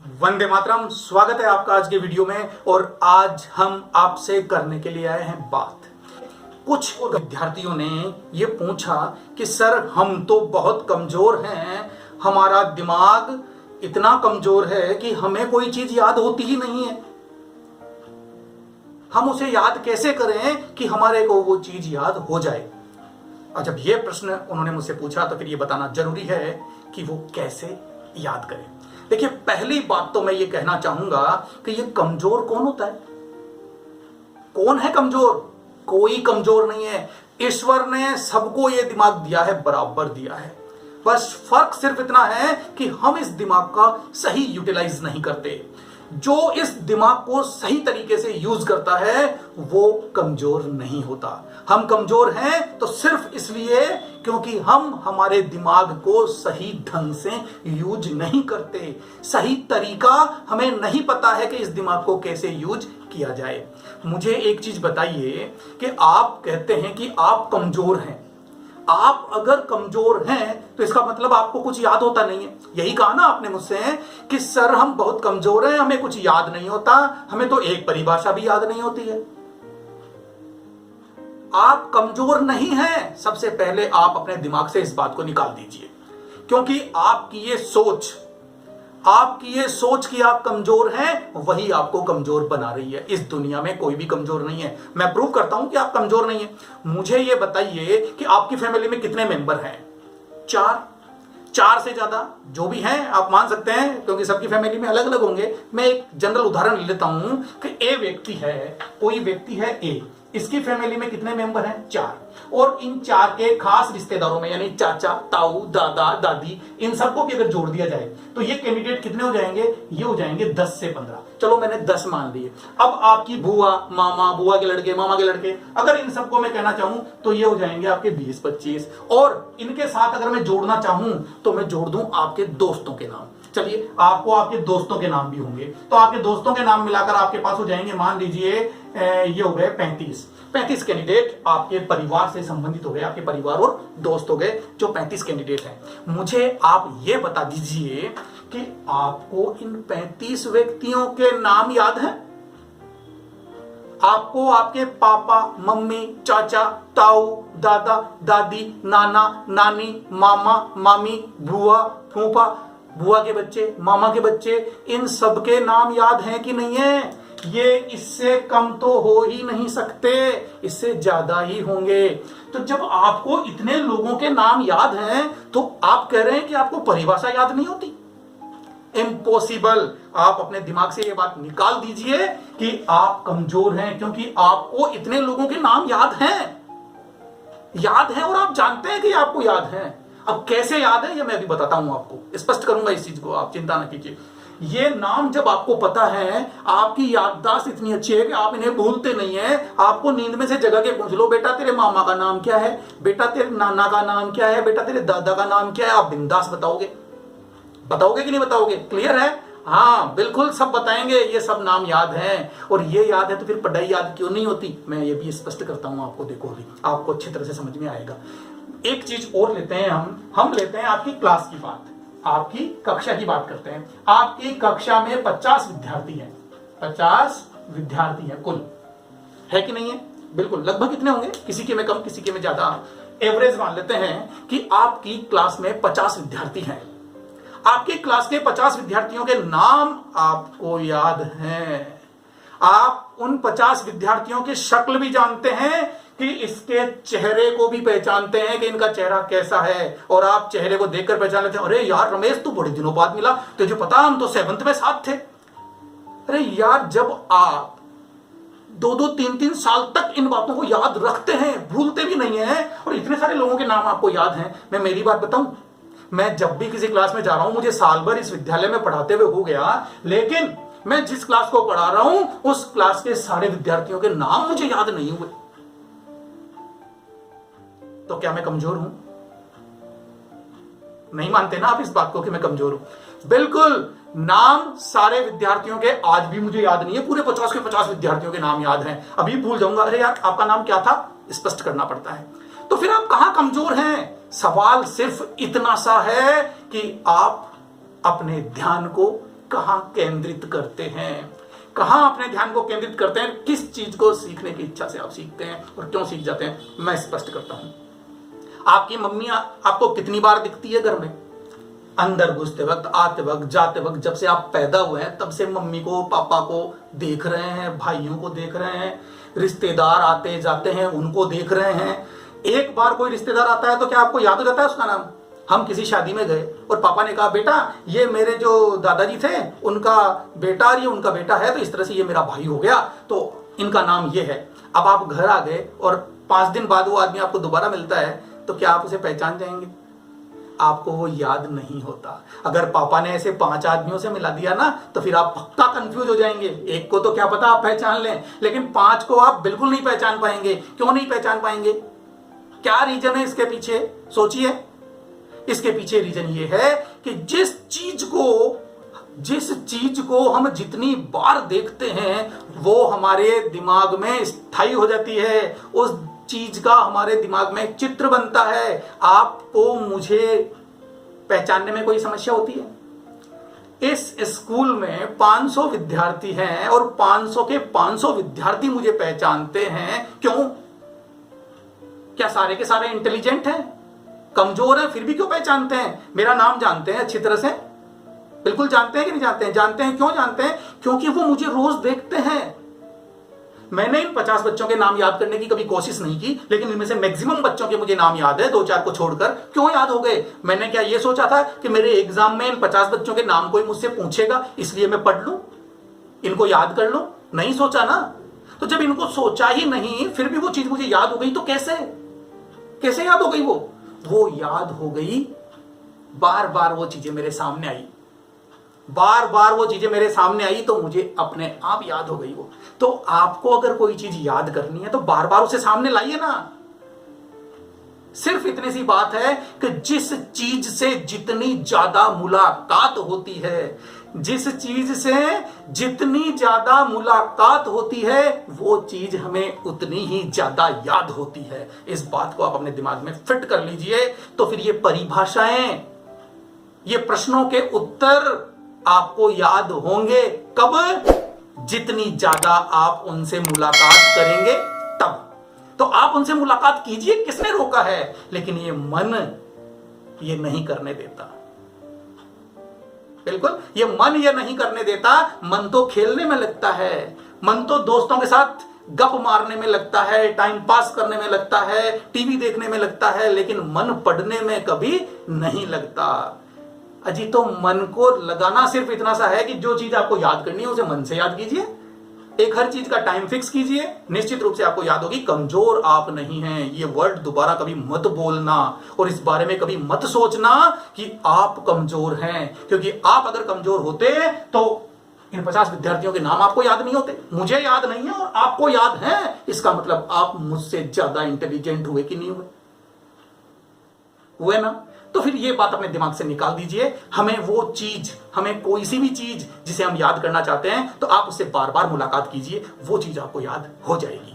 वंदे मातरम। स्वागत है आपका आज के वीडियो में। और आज हम आपसे करने के लिए आए हैं बात। कुछ विद्यार्थियों ने ये पूछा कि सर हम तो बहुत कमजोर हैं, हमारा दिमाग इतना कमजोर है कि हमें कोई चीज याद होती ही नहीं है, हम उसे याद कैसे करें कि हमारे को वो चीज याद हो जाए। और जब ये प्रश्न उन्होंने मुझसे पूछा तो फिर ये बताना जरूरी है कि वो कैसे याद करें। देखिए, पहली बात तो मैं ये कहना चाहूंगा कि ये कमजोर कौन होता है? कौन है कमजोर? कोई कमजोर नहीं है। ईश्वर ने सबको ये दिमाग दिया है, बराबर दिया है। बस फर्क सिर्फ इतना है कि हम इस दिमाग का सही यूटिलाइज नहीं करते। जो इस दिमाग को सही तरीके से यूज करता है वो कमजोर नहीं होता। हम कमजोर हैं तो सिर्फ इसलिए क्योंकि हम हमारे दिमाग को सही ढंग से यूज नहीं करते। सही तरीका हमें नहीं पता है कि इस दिमाग को कैसे यूज किया जाए। मुझे एक चीज बताइए कि आप कहते हैं कि आप कमजोर हैं। आप अगर कमजोर हैं तो इसका मतलब आपको कुछ याद होता नहीं है। यही कहा ना आपने मुझसे कि सर हम बहुत कमजोर हैं, हमें कुछ याद नहीं होता, हमें तो एक परिभाषा भी याद नहीं होती है। आप कमजोर नहीं हैं। सबसे पहले आप अपने दिमाग से इस बात को निकाल दीजिए, क्योंकि आपकी ये सोच कि आप कमजोर हैं वही आपको कमजोर बना रही है। इस दुनिया में कोई भी कमजोर नहीं है। मैं प्रूव करता हूं कि आप कमजोर नहीं हैं। मुझे ये बताइए कि आपकी फैमिली में कितने मेंबर हैं? 4 से ज्यादा जो भी हैं आप मान सकते हैं, क्योंकि सबकी फैमिली में अलग अलग होंगे। मैं एक जनरल उदाहरण ले लेता हूं कि ए व्यक्ति है, कोई व्यक्ति है ए, इसकी फैमिली में कितने मेंबर हैं? 4। और इन 4 के खास रिश्तेदारों में यानी चाचा, ताऊ, दादा, दादी, इन सबको भी अगर जोड़ दिया जाए तो ये कैंडिडेट कितने हो जाएंगे? ये हो जाएंगे 10 से 15। चलो मैंने 10 मान लिए। अब आपकी बुआ, मामा, बुआ के लड़के, मामा के लड़के, अगर इन सबको मैं कहना चाहूं तो ये हो जाएंगे आपके 20-25। और इनके साथ अगर मैं जोड़ना चाहूं तो मैं जोड़ दूं आपके दोस्तों के नाम। चलिए, आपको आपके दोस्तों के नाम भी होंगे, तो आपके दोस्तों के नाम मिलाकर आपके पास हो जाएंगे, मान लीजिए ये हो गए 35 कैंडिडेट आपके परिवार से संबंधित हो गए, आपके परिवार और दोस्त हो गए जो 35 कैंडिडेट हैं। मुझे आप ये बता दीजिए कि आपको इन 35 व्यक्तियों के नाम याद हैं? आपको आपके पापा, मम्मी, चाचा, ताऊ, दादा, दादी, नाना, नानी, मामा, मामी, बुआ, फूफा, बुआ के बच्चे, मामा के बच्चे, इन सबके नाम याद हैं कि नहीं है? ये इससे कम तो हो ही नहीं सकते, इससे ज्यादा ही होंगे। तो जब आपको इतने लोगों के नाम याद हैं तो आप कह रहे हैं कि आपको परिभाषा याद नहीं होती? इम्पॉसिबल। आप अपने दिमाग से ये बात निकाल दीजिए कि आप कमजोर हैं, क्योंकि आपको इतने लोगों के नाम याद हैं और आप जानते हैं कि आपको याद हैं। अब कैसे याद है ये मैं भी बताता हूं, आपको स्पष्ट करूंगा इस चीज को, आप चिंता ना कीजिए। ये नाम जब आपको पता है, आपकी याददाश्त इतनी अच्छी है कि आप इन्हें भूलते नहीं है। आपको नींद में से जगह के पूछ लो, बेटा तेरे मामा का नाम क्या है, बेटा तेरे नाना का नाम क्या है, बेटा तेरे दादा का नाम क्या है, आप बिंदास बताओगे कि नहीं बताओगे? क्लियर है? हाँ बिल्कुल, सब बताएंगे। ये सब नाम याद हैं, और ये याद है तो फिर पढ़ाई याद क्यों नहीं होती? मैं ये भी स्पष्ट करता हूं आपको। देखो अभी आपको अच्छी तरह से समझ में आएगा। एक चीज और लेते हैं हम लेते हैं आपकी क्लास की बात, आपकी कक्षा की बात करते हैं। आपकी कक्षा में 50 विद्यार्थी हैं, 50 विद्यार्थी हैं कुल, है कि नहीं है? बिल्कुल। लगभग कितने होंगे? किसी के में कम, किसी के में ज्यादा। एवरेज मान लेते हैं कि आपकी क्लास में 50 विद्यार्थी हैं। आपकी क्लास के 50 विद्यार्थियों के नाम आपको याद हैं। आप उन 50 विद्यार्थियों की शक्ल भी जानते हैं, कि इसके चेहरे को भी पहचानते हैं कि इनका चेहरा कैसा है। और आप चेहरे को देखकर पहचान लेते हैं, अरे यार रमेश तू बड़े दिनों बाद मिला, तुझे पता हम तो 7th में साथ थे। अरे यार, जब आप 2-2, 3-3 साल तक इन बातों को याद रखते हैं, भूलते भी नहीं है, और इतने सारे लोगों के नाम आपको याद हैं। मैं मेरी बात बताऊं, मैं जब भी किसी क्लास में जा रहा हूं, मुझे साल भर इस विद्यालय में पढ़ाते हुए हो गया, लेकिन मैं जिस क्लास को पढ़ा रहा हूं उस क्लास के सारे विद्यार्थियों के नाम मुझे याद नहीं हुए। तो क्या मैं कमजोर हूं? नहीं मानते ना आप इस बात को कि मैं कमजोर हूं? बिल्कुल। नाम सारे विद्यार्थियों के आज भी मुझे याद नहीं है। पूरे 50 के 50 विद्यार्थियों के नाम याद हैं। अभी भूल जाऊंगा, अरे यार आपका नाम क्या था, स्पष्ट करना पड़ता है। तो फिर आप कहां कमजोर हैं? सवाल सिर्फ इतना सा है कि आप अपने ध्यान को कहाँ केंद्रित करते हैं, कहाँ अपने ध्यान को केंद्रित करते हैं, किस चीज को सीखने की इच्छा से आप सीखते हैं और क्यों सीख जाते हैं, मैं स्पष्ट करता हूं। आपकी मम्मी आपको कितनी बार दिखती है घर में? अंदर घुसते वक्त, आते वक्त, जाते वक्त। जब से आप पैदा हुए हैं तब से मम्मी को, पापा को देख रहे हैं, भाइयों को देख रहे हैं, रिश्तेदार आते जाते हैं उनको देख रहे हैं। एक बार कोई रिश्तेदार आता है तो क्या आपको याद हो जाता है उसका नाम? हम किसी शादी में गए और पापा ने कहा, बेटा ये मेरे जो दादाजी थे उनका बेटा, और ये उनका बेटा है, तो इस तरह से ये मेरा भाई हो गया, तो इनका नाम ये है। अब आप घर आ गए और 5 दिन बाद वो आदमी आपको दोबारा मिलता है, तो क्या आप उसे पहचान जाएंगे? आपको वो याद नहीं होता। अगर पापा ने ऐसे 5 आदमियों से मिला दिया ना, तो फिर आप पक्का कंफ्यूज हो जाएंगे। एक को तो क्या पता आप पहचान लें, लेकिन 5 को आप बिल्कुल नहीं पहचान पाएंगे। क्यों नहीं पहचान पाएंगे? क्या रीजन है इसके पीछे? सोचिए। इसके पीछे रीजन ये है कि जिस चीज को हम जितनी बार देखते हैं वो हमारे दिमाग में स्थायी हो जाती है। उस चीज का हमारे दिमाग में एक चित्र बनता है। आपको मुझे पहचानने में कोई समस्या होती है? इस स्कूल में 500 विद्यार्थी हैं और 500 के 500 विद्यार्थी मुझे पहचानते हैं। क्यों? क्या सारे के सारे इंटेलिजेंट हैं, कमजोर हैं, फिर भी क्यों पहचानते हैं? मेरा नाम जानते हैं अच्छी तरह से? बिल्कुल जानते हैं कि नहीं जानते हैं? जानते हैं। क्यों जानते हैं? क्योंकि वो मुझे रोज देखते हैं। मैंने इन 50 बच्चों के नाम याद करने की कभी कोशिश नहीं की, लेकिन इनमें से मैक्सिमम बच्चों के मुझे नाम याद है, 2-4 को छोड़कर। क्यों याद हो गए? मैंने क्या ये सोचा था कि मेरे एग्जाम में इन 50 बच्चों के नाम कोई मुझसे पूछेगा इसलिए मैं पढ़ लूं, इनको याद कर लूं? नहीं सोचा ना। तो जब इनको सोचा ही नहीं, फिर भी वो चीज मुझे याद हो गई, तो कैसे याद हो गई? वो याद हो गई, बार बार वो चीजें मेरे सामने आई, बार बार वो चीजें मेरे सामने आई, तो मुझे अपने आप याद हो गई वो। तो आपको अगर कोई चीज याद करनी है तो बार बार उसे सामने लाइए ना। सिर्फ इतनी सी बात है कि जिस चीज से जितनी ज्यादा मुलाकात होती है, जिस चीज से जितनी ज्यादा मुलाकात होती है, वो चीज हमें उतनी ही ज्यादा याद होती है। इस बात को आप अपने दिमाग में फिट कर लीजिए। तो फिर ये परिभाषाएं, ये प्रश्नों के उत्तर आपको याद होंगे कब? जितनी ज्यादा आप उनसे मुलाकात करेंगे तब। तो आप उनसे मुलाकात कीजिए, किसने रोका है? लेकिन ये मन ये नहीं करने देता। बिल्कुल, ये मन ये नहीं करने देता। मन तो खेलने में लगता है, मन तो दोस्तों के साथ गप मारने में लगता है, टाइम पास करने में लगता है, टीवी देखने में लगता है, लेकिन मन पढ़ने में कभी नहीं लगता। अजी, तो मन को लगाना सिर्फ इतना सा है कि जो चीज आपको याद करनी है उसे मन से याद कीजिए। एक हर चीज का टाइम फिक्स कीजिए, निश्चित रूप से आपको याद होगी। कमजोर आप नहीं हैं, ये वर्ड दोबारा कभी मत बोलना और इस बारे में कभी मत सोचना कि आप कमजोर हैं, क्योंकि आप अगर कमजोर होते तो इन 50 विद्यार्थियों के नाम आपको याद नहीं होते। मुझे याद नहीं है और आपको याद है, इसका मतलब आप मुझसे ज्यादा इंटेलिजेंट हुए कि नहीं हुए ना? तो फिर ये बात अपने दिमाग से निकाल दीजिए। हमें वो चीज, हमें कोई सी भी चीज जिसे हम याद करना चाहते हैं, तो आप उससे बार बार मुलाकात कीजिए, वो चीज आपको याद हो जाएगी।